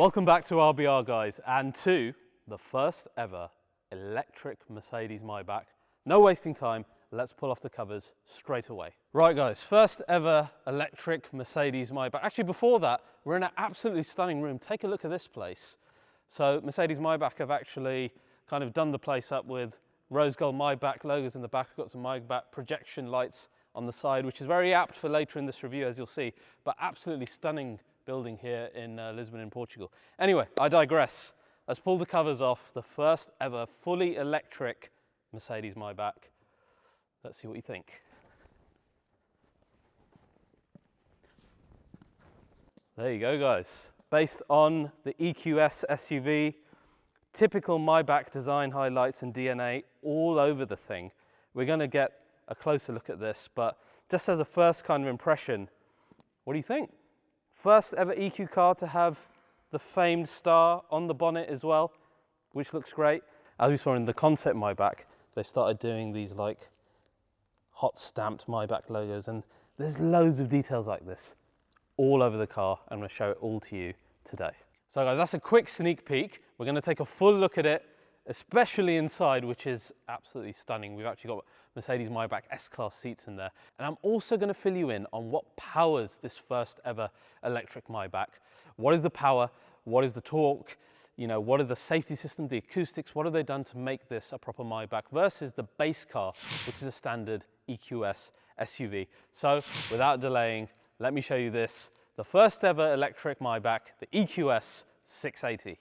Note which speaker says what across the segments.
Speaker 1: Welcome back to RBR, guys, and to the first ever electric Mercedes Maybach. No wasting time, let's pull off the covers straight away. Right guys, first ever electric Mercedes Maybach. Actually before that, we're in an absolutely stunning room. Take a look at this place. So Mercedes Maybach have actually kind of done the place up with rose gold Maybach logos in the back. We've got some Maybach projection lights on the side, which is very apt for later in this review, as you'll see, but absolutely stunning building here in Lisbon in Portugal. Anyway, I digress. Let's pull the covers off the first ever fully electric Mercedes Maybach. Let's see what you think. There you go, guys. Based on the EQS SUV, typical Maybach design highlights and DNA all over the thing. We're going to get a closer look at this, but just as a first kind of impression, what do you think? First ever EQ car to have the famed star on the bonnet as well, which looks great. As we saw in the concept Maybach, they started doing these like hot stamped Maybach logos, and there's loads of details like this all over the car. I'm going to show it all to you today. So guys, that's a quick sneak peek. We're going to take a full look at it, especially inside, which is absolutely stunning. We've actually got Mercedes Maybach S Class seats in there. And I'm also going to fill you in on what powers this first ever electric Maybach. What is the power? What is the torque? You know, what are the safety systems, the acoustics? What have they done to make this a proper Maybach versus the base car, which is a standard EQS SUV? So without delaying, let me show you this. The first ever electric Maybach, the EQS 680.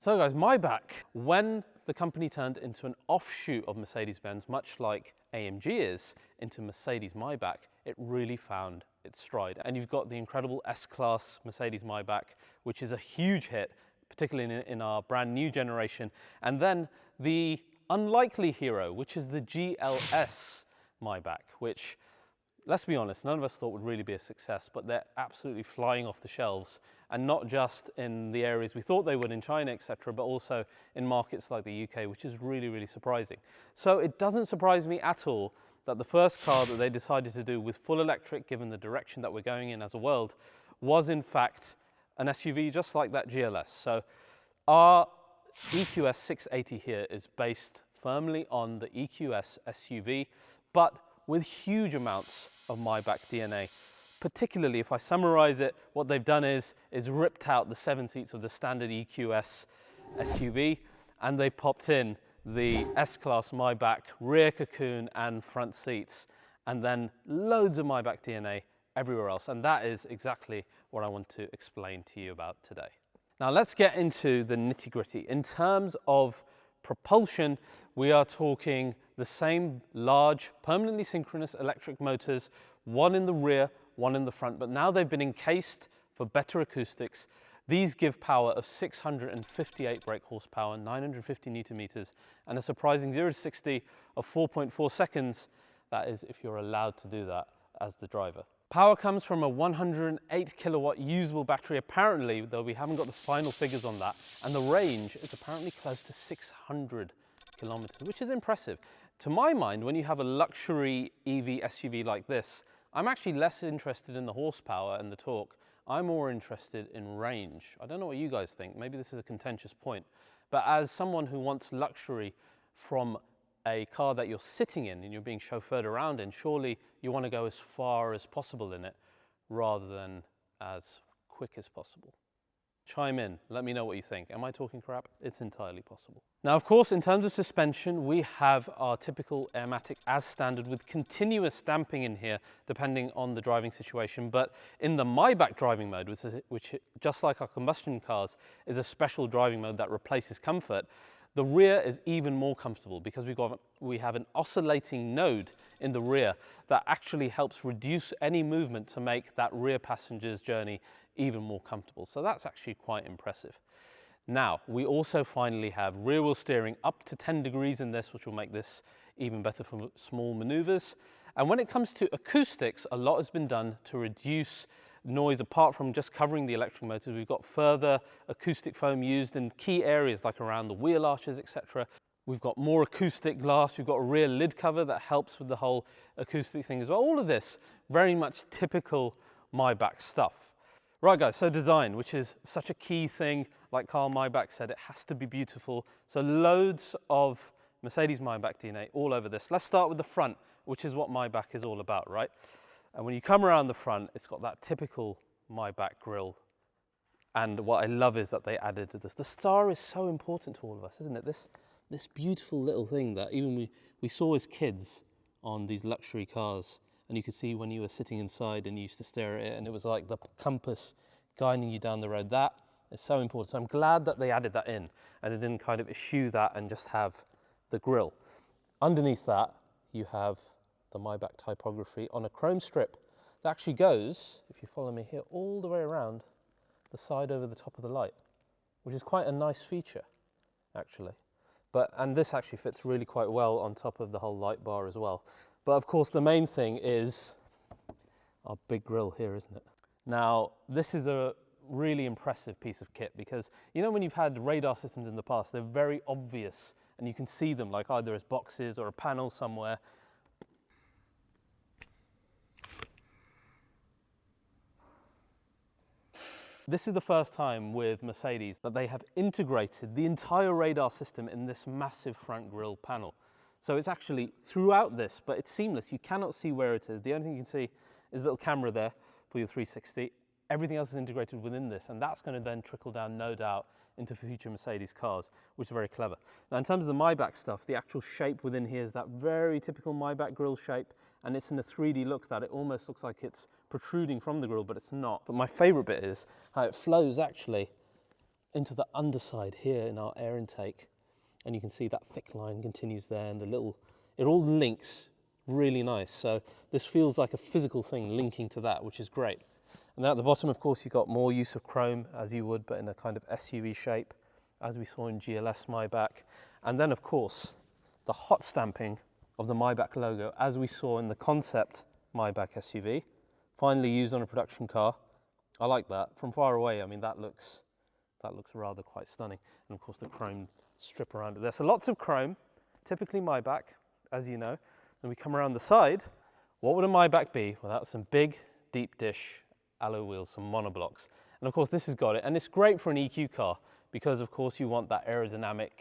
Speaker 1: So guys, Maybach, when the company turned into an offshoot of Mercedes-Benz, much like AMG is into Mercedes Maybach, it really found its stride. And you've got the incredible S Class Mercedes Maybach, which is a huge hit, particularly in our brand new generation. And then the unlikely hero, which is the GLS Maybach, which, let's be honest, none of us thought would really be a success, but they're absolutely flying off the shelves, and not just in the areas we thought they would in China, etc., but also in markets like the UK, which is really, really surprising. So it doesn't surprise me at all that the first car that they decided to do with full electric, given the direction that we're going in as a world, was in fact an SUV just like that GLS. So our EQS 680 here is based firmly on the EQS SUV, but with huge amounts of Maybach DNA. Particularly, if I summarize it, what they've done is ripped out the 7 seats of the standard EQS SUV, and they popped in the S Class Maybach rear cocoon and front seats, and then loads of Maybach DNA everywhere else. And that is exactly what I want to explain to you about today. Now let's get into the nitty-gritty. In terms of propulsion, we are talking the same large, permanently synchronous electric motors, one in the rear, one in the front, but now they've been encased for better acoustics. These give power of 658 brake horsepower, 950 Newton meters, and a surprising 0 to 60 of 4.4 seconds. That is if you're allowed to do that as the driver. Power comes from a 108 kilowatt usable battery, apparently, though we haven't got the final figures on that, and the range is apparently close to 600 kilometers, which is impressive. To my mind, when you have a luxury EV SUV like this, I'm actually less interested in the horsepower and the torque. I'm more interested in range. I don't know what you guys think. Maybe this is a contentious point. But as someone who wants luxury from a car that you're sitting in and you're being chauffeured around in, surely you want to go as far as possible in it rather than as quick as possible. Chime in, let me know what you think. Am I talking crap? It's entirely possible. Now, of course, in terms of suspension, we have our typical Airmatic as standard with continuous damping in here, depending on the driving situation. But in the Maybach driving mode, which just like our combustion cars, is a special driving mode that replaces comfort, the rear is even more comfortable because we have an oscillating node in the rear that actually helps reduce any movement to make that rear passenger's journey even more comfortable. So that's actually quite impressive. Now, we also finally have rear wheel steering up to 10 degrees in this, which will make this even better for small maneuvers. And when it comes to acoustics, a lot has been done to reduce noise apart from just covering the electric motors. We've got further acoustic foam used in key areas like around the wheel arches, etc. We've got more acoustic glass. We've got a rear lid cover that helps with the whole acoustic thing as well. All of this very much typical Maybach stuff. Right guys, so design, which is such a key thing. Like Carl Maybach said, it has to be beautiful. So loads of Mercedes Maybach DNA all over this. Let's start with the front, which is what Maybach is all about, right? And when you come around the front, it's got that typical Maybach grille. And what I love is that they added this. The star is so important to all of us, isn't it? This beautiful little thing that even we saw as kids on these luxury cars, and you could see when you were sitting inside and you used to stare at it, and it was like the compass guiding you down the road. That is so important. So I'm glad that they added that in, and they didn't kind of eschew that and just have the grille. Underneath that, you have the Maybach typography on a chrome strip that actually goes, if you follow me here, all the way around the side over the top of the light, which is quite a nice feature, actually. And this actually fits really quite well on top of the whole light bar as well. But of course, the main thing is our big grille here, isn't it? Now, this is a really impressive piece of kit because, you know, when you've had radar systems in the past, they're very obvious and you can see them like either as boxes or a panel somewhere. This is the first time with Mercedes that they have integrated the entire radar system in this massive front grille panel. So it's actually throughout this, but it's seamless. You cannot see where it is. The only thing you can see is a little camera there for your 360. Everything else is integrated within this, and that's going to then trickle down, no doubt, into future Mercedes cars, which is very clever. Now, in terms of the Maybach stuff, the actual shape within here is that very typical Maybach grille shape, and it's in a 3D look that it almost looks like it's protruding from the grille, but it's not. But my favorite bit is how it flows actually into the underside here in our air intake. And you can see that thick line continues there, and it all links really nice. So this feels like a physical thing linking to that, which is great. And then at the bottom, of course, you've got more use of chrome, as you would, but in a kind of SUV shape, as we saw in GLS Maybach. And then, of course, the hot stamping of the Maybach logo, as we saw in the concept Maybach SUV, finally used on a production car. I like that. From far away, I mean, that looks rather quite stunning. And of course, the chrome strip around it there. So lots of chrome, typically Maybach, as you know. Then we come around the side. What would a Maybach be without some big, deep dish alloy wheels, some monoblocks? And of course, this has got it. And it's great for an EQ car because, of course, you want that aerodynamic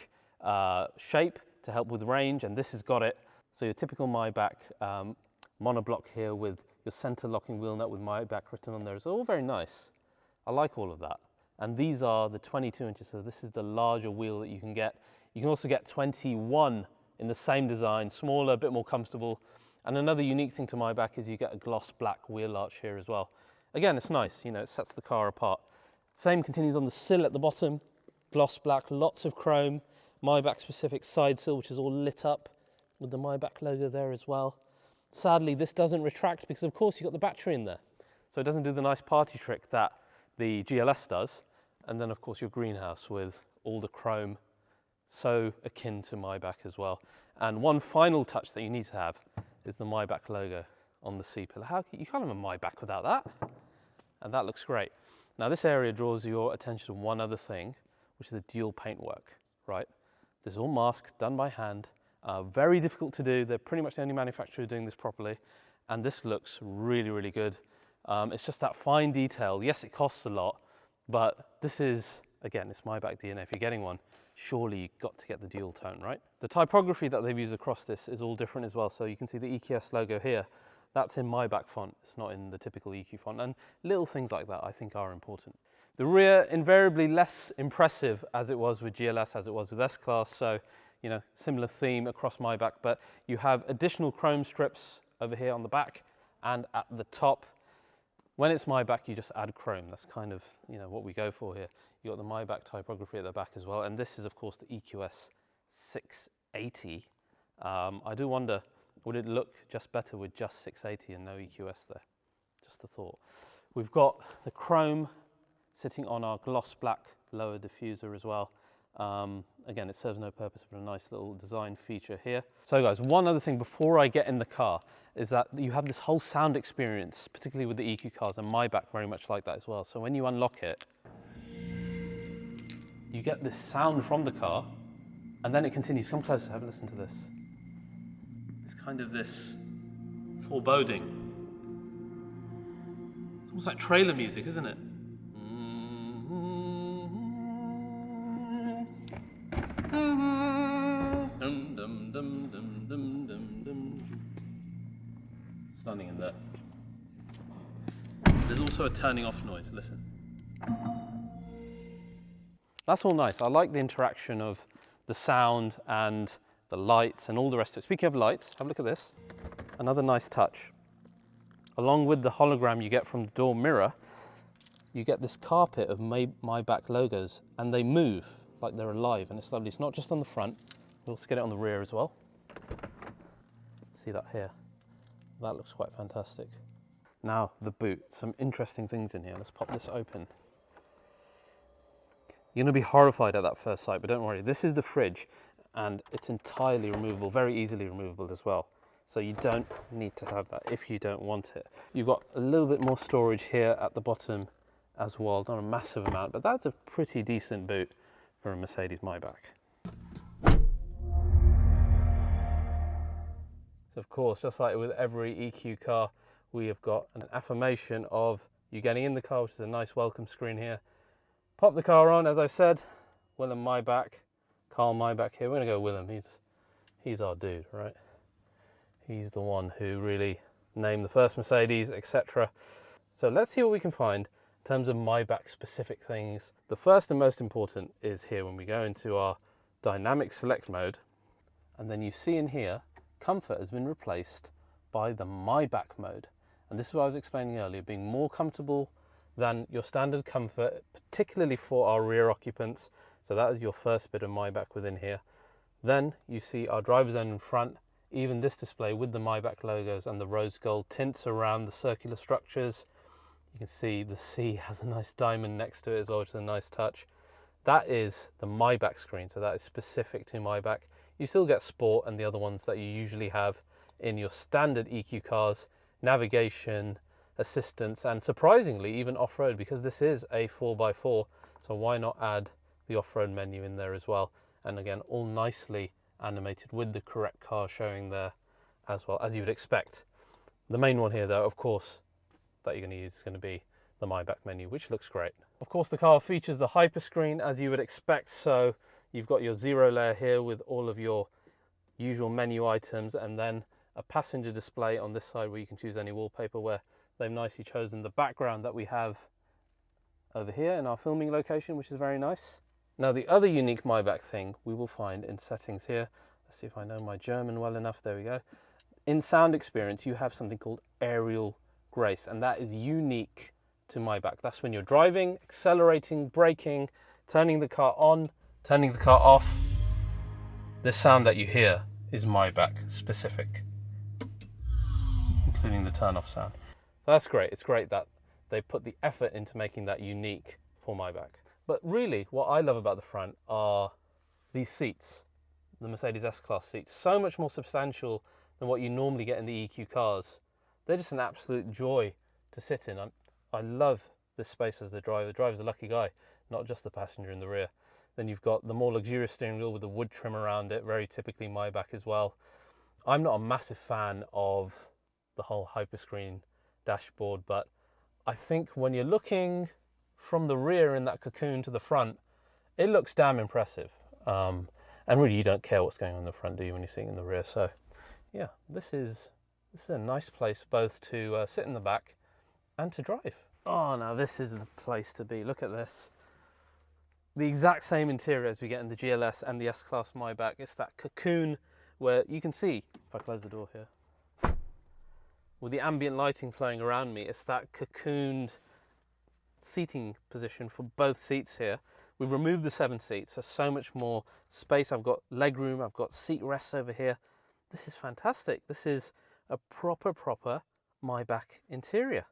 Speaker 1: shape to help with range, and this has got it. So your typical Maybach monoblock here with your center locking wheel nut with Maybach written on there is all very nice. I like all of that. And these are the 22 inches, so this is the larger wheel that you can get. You can also get 21 in the same design, smaller, a bit more comfortable. And another unique thing to Maybach is you get a gloss black wheel arch here as well. Again, it's nice, you know, it sets the car apart. Same continues on the sill at the bottom, gloss black, lots of chrome, Maybach specific side sill, which is all lit up with the Maybach logo there as well. Sadly, this doesn't retract because, of course, you've got the battery in there. So it doesn't do the nice party trick that the GLS does. And then, of course, your greenhouse with all the chrome, so akin to Maybach as well. And one final touch that you need to have is the Maybach logo on the C-pillar. You can't have a Maybach without that. And that looks great. Now, this area draws your attention to one other thing, which is the dual paintwork, right? This is all masked, done by hand. Very difficult to do. They're pretty much the only manufacturer doing this properly. And this looks really, really good. It's just that fine detail. Yes, it costs a lot, but this is, again, it's Maybach DNA. If you're getting one, surely you've got to get the dual tone, right? The typography that they've used across this is all different as well. So you can see the EQS logo here. That's in Maybach font. It's not in the typical EQ font. And little things like that I think are important. The rear, invariably less impressive as it was with GLS, as it was with S Class. So, you know, similar theme across Maybach, but you have additional chrome strips over here on the back and at the top. When it's Maybach, you just add chrome. That's kind of, you know, what we go for here. You've got the Maybach typography at the back as well. And this is, of course, the EQS 680. I do wonder, would it look just better with just 680 and no EQS there? Just a thought. We've got the chrome sitting on our gloss black lower diffuser as well. Again, it serves no purpose, but a nice little design feature here. So guys, one other thing before I get in the car is that you have this whole sound experience, particularly with the EQ cars, and Maybach very much like that as well. So when you unlock it, you get this sound from the car, and then it continues. Come closer, have a listen to this. It's kind of this foreboding. It's almost like trailer music, isn't it? Stunning in there. There's also a turning off noise, listen. That's all nice. I like the interaction of the sound and the lights and all the rest of it. Speaking of lights, have a look at this. Another nice touch. Along with the hologram you get from the door mirror, you get this carpet of Maybach logos, and they move like they're alive, and it's lovely. It's not just on the front, you also get it on the rear as well. See that here? That looks quite fantastic. Now the boot, some interesting things in here. Let's pop this open. You're gonna be horrified at that first sight, but don't worry. This is the fridge, and it's entirely removable, very easily removable as well. So you don't need to have that if you don't want it. You've got a little bit more storage here at the bottom as well, not a massive amount, but that's a pretty decent boot for a Mercedes Maybach. So of course, just like with every EQ car, we have got an affirmation of you getting in the car, which is a nice welcome screen here. Pop the car on, as I said, Wilhelm Maybach, Carl Maybach here. We're gonna go Wilhelm, he's our dude, right? He's the one who really named the first Mercedes, etc. So let's see what we can find in terms of Maybach specific things. The first and most important is here when we go into our dynamic select mode, and then you see in here, comfort has been replaced by the Maybach mode. And this is what I was explaining earlier, being more comfortable than your standard comfort, particularly for our rear occupants. So that is your first bit of Maybach within here. Then you see our driver zone in front, even this display with the Maybach logos and the rose gold tints around the circular structures. You can see the C has a nice diamond next to it as well, which is a nice touch. That is the Maybach screen, so that is specific to Maybach. You still get sport and the other ones that you usually have in your standard EQ cars, navigation, assistance, and surprisingly even off-road, because this is a 4x4, so why not add the off-road menu in there as well? And again, all nicely animated with the correct car showing there as well, as you would expect. The main one here though, of course, that you're going to use is going to be the Maybach menu, which looks great. Of course, the car features the hyperscreen as you would expect, so you've got your zero layer here with all of your usual menu items, and then a passenger display on this side where you can choose any wallpaper, where they've nicely chosen the background that we have over here in our filming location, which is very nice. Now the other unique Maybach thing we will find in settings here. Let's see if I know my German well enough. There we go. In sound experience, you have something called aerial grace, and that is unique to Maybach. That's when you're driving, accelerating, braking, turning the car on, turning the car off. The sound that you hear is Maybach specific, including the turn off sound. So that's great. It's great that they put the effort into making that unique for Maybach. But really, what I love about the front are these seats, the Mercedes S-Class seats. So much more substantial than what you normally get in the EQ cars. They're just an absolute joy to sit in. I love this space as the driver. The driver's a lucky guy, not just the passenger in the rear. Then you've got the more luxurious steering wheel with the wood trim around it, very typically Maybach as well. I'm not a massive fan of the whole hyperscreen dashboard, but I think when you're looking from the rear in that cocoon to the front, it looks damn impressive. And really, you don't care what's going on in the front, do you, when you're sitting in the rear? So yeah, this is a nice place both to sit in the back and to drive. Oh, now this is the place to be. Look at this. The exact same interior as we get in the GLS and the S Class Maybach. It's that cocoon where you can see, if I close the door here, with the ambient lighting flowing around me, it's that cocooned seating position for both seats here. We've removed the 7 seats, so much more space. I've got leg room, I've got seat rests over here. This is fantastic. This is a proper Maybach interior.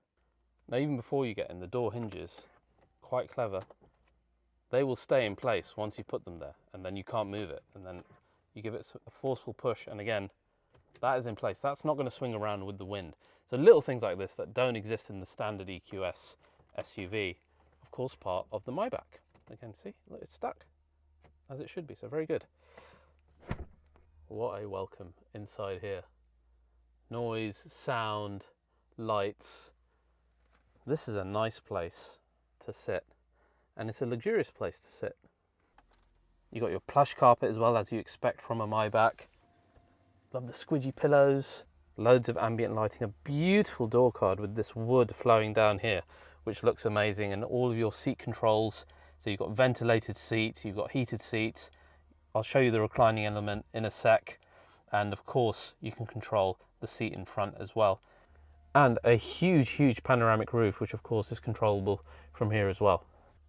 Speaker 1: Now, even before you get in, the door hinges, quite clever. they will stay in place once you put them there, and then you can't move it. And then you give it a forceful push, and again, that is in place. That's not going to swing around with the wind. So little things like this that don't exist in the standard EQS SUV, of course, part of the Maybach. Again, see, look, it's stuck as it should be, so very good. What a welcome inside here. Noise, sound, lights. This is a nice place to sit, and it's a luxurious place to sit. You got your plush carpet as well, as you expect from a Maybach. Love the squidgy pillows, loads of ambient lighting, a beautiful door card with this wood flowing down here, which looks amazing, and all of your seat controls. So you've got ventilated seats, you've got heated seats. I'll show you the reclining element in a sec. And of course, you can control the seat in front as well. And a huge, huge panoramic roof, which of course is controllable from here as well.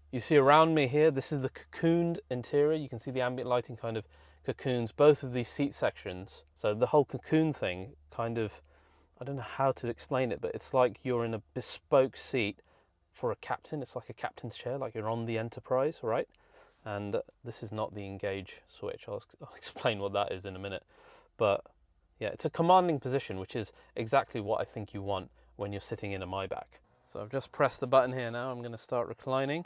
Speaker 1: You see around me here, this is the cocooned interior. You can see the ambient lighting kind of cocoons both of these seat sections. So the whole cocoon thing kind of, I don't know how to explain it, but it's like you're in a bespoke seat for a captain. It's like a captain's chair, like you're on the Enterprise, right? And this is not the engage switch. I'll explain what that is in a minute. But yeah, it's a commanding position, which is exactly what I think you want when you're sitting in a Maybach. So I've just pressed the button here now. I'm going to start reclining.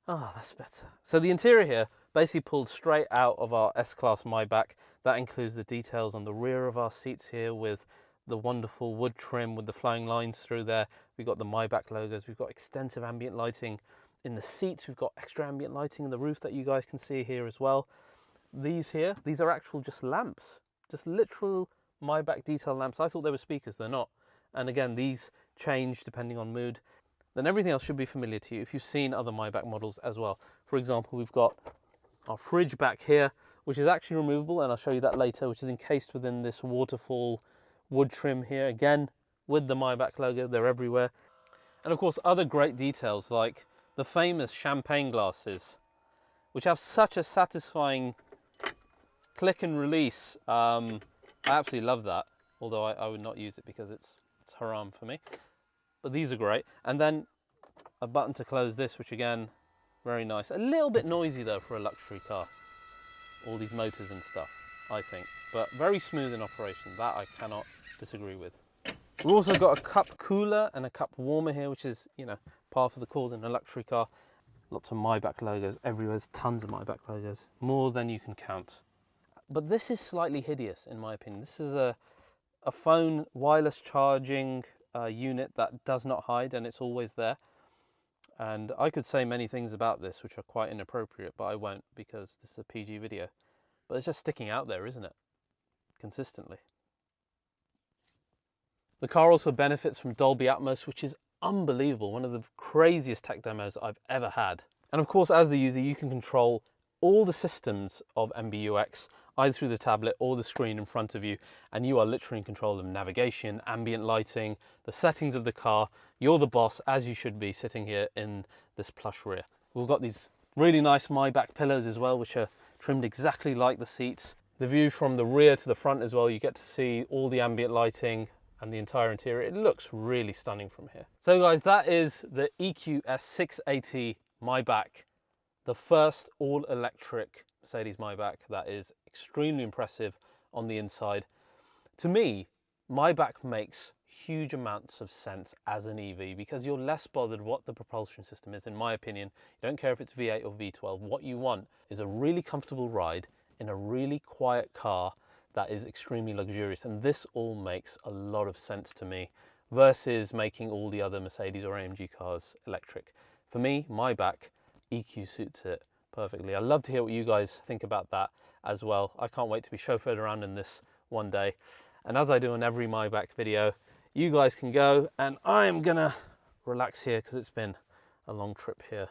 Speaker 1: Ah, that's better. So the interior here basically pulled straight out of our S Class Maybach. That includes the details on the rear of our seats here with the wonderful wood trim with the flowing lines through there. We've got the Maybach logos. We've got extensive ambient lighting in the seats. We've got extra ambient lighting in the roof that you guys can see here as well. These here, these are actual just lamps, just literal Maybach detail lamps. I thought they were speakers, they're not. And again, these change depending on mood. Then everything else should be familiar to you if you've seen other Maybach models as well. For example, we've got our fridge back here, which is actually removable, and I'll show you that later, which is encased within this waterfall wood trim here, again with the Maybach logo. They're everywhere. And of course, other great details like the famous champagne glasses, which have such a satisfying click and release. I absolutely love that, although I would not use it because it's haram for me. But these are great. And then a button to close this, which again, very nice. A little bit noisy though for a luxury car. All these motors and stuff, I think. But very smooth in operation. That I cannot disagree with. We've also got a cup cooler and a cup warmer here, which is, you know, par for the course in a luxury car. Lots of Maybach logos everywhere. There's tons of Maybach logos, more than you can count. But this is slightly hideous in my opinion. This is a phone wireless charging unit that does not hide, and it's always there. And I could say many things about this which are quite inappropriate, but I won't because this is a PG video. But it's just sticking out there, isn't it? Consistently. The car also benefits from Dolby Atmos, which is unbelievable. One of the craziest tech demos I've ever had. And of course, as the user, you can control all the systems of MBUX, either through the tablet or the screen in front of you, and you are literally in control of navigation, ambient lighting, the settings of the car. You're the boss, as you should be, sitting here in this plush rear. We've got these really nice Maybach pillows as well, which are trimmed exactly like the seats. The view from the rear to the front as well, you get to see all the ambient lighting and the entire interior. It looks really stunning from here. So guys, that is the EQS 680 Maybach, the first all-electric Mercedes Maybach that is extremely impressive on the inside. To me, Maybach makes huge amounts of sense as an EV because you're less bothered what the propulsion system is, in my opinion. You don't care if it's V8 or V12. What you want is a really comfortable ride in a really quiet car that is extremely luxurious, and this all makes a lot of sense to me versus making all the other Mercedes or AMG cars electric. For me, Maybach EQ suits it perfectly. I'd love to hear what you guys think about that as well. I can't wait to be chauffeured around in this one day. And as I do on every Maybach video, you guys can go, and I'm gonna relax here because it's been a long trip here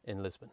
Speaker 1: in Lisbon.